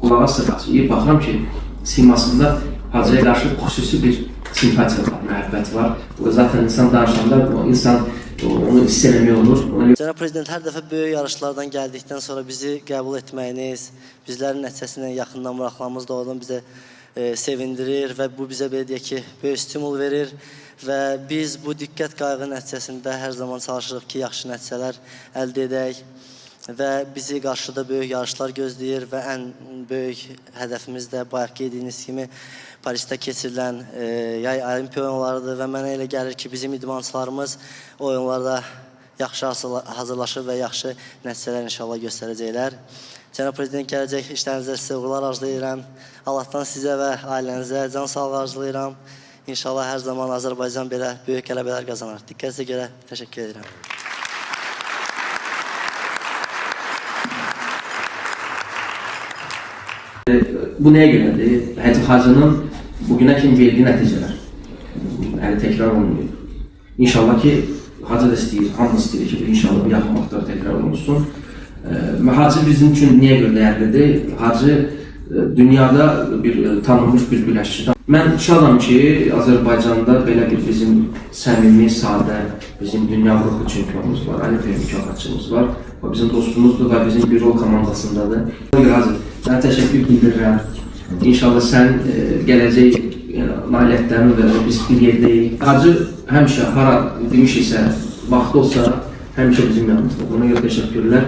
qulağa sıxacıyı. Baxıram ki, simasında Hacıya qarşı xüsusi bir simpatiya var, məhəbbət var. Zaten insan danışanda, insan onu hiss eləmək olur. Cənab Prezident, hər dəfə böyük yarışlardan gəldikdən sonra bizi qəbul etməyiniz, bizlərin nəticəsindən yaxından maraqlanmamız doğrudan bizə sevindirir və bu bizə belə deyək ki, böyük stimul verir və biz bu diqqət qayğı nəticəsində hər zaman çalışırıq ki, yaxşı nəticələr əldə edək və bizi qarşıda böyük yarışlar gözləyir və ən böyük hədəfimiz də bayaq qeydiyiniz kimi Parisdə keçirilən yay olimpiya oyunlarıdır və mənə elə gəlir ki, bizim idmançılarımız o oyunlarda yaxşı hazırlaşır və yaxşı nəticələr inşallah göstərəcəklər. Cənab Prezident, gələcək işlərinizdə sizə uğurlar arzulayıram. Allahdan sizə və ailənizə can sağlığı arzulayıram. İnşallah hər zaman Azərbaycan belə böyük qələbələr qazanar. Diqqətinizə görə təşəkkür edirəm. Bu nəyə görədir? Hacının bugünə kimi verdiyi nəticələr. Yəni, təkrar olmuyor. İnşallah ki, Hacı da istəyir, hamı istəyir ki, inşallah bir yaxın vaxtlar təkrar olunsun. Hacı bizim üçün niyə görə dəyərlidir? Hacı dünyada tanınmış bir güləşçidir. Mən şadam ki, Azərbaycanda belə bir bizim səmimi, sadə, bizim dünya ruhu çempionumuz var, olimpiya mükafatçımız var. O bizim dostumuzdur və bizim bir rol komandasındadır. Hacı, mən təşəkkür bildirirəm. İnşallah sən gələcək nailiyyətlərini və biz bir yerdəyik. Hacı həmişə hara demişiksə, vaxtı olsa həmişə bizim yanımızda. Buna görə təşəkkürlər.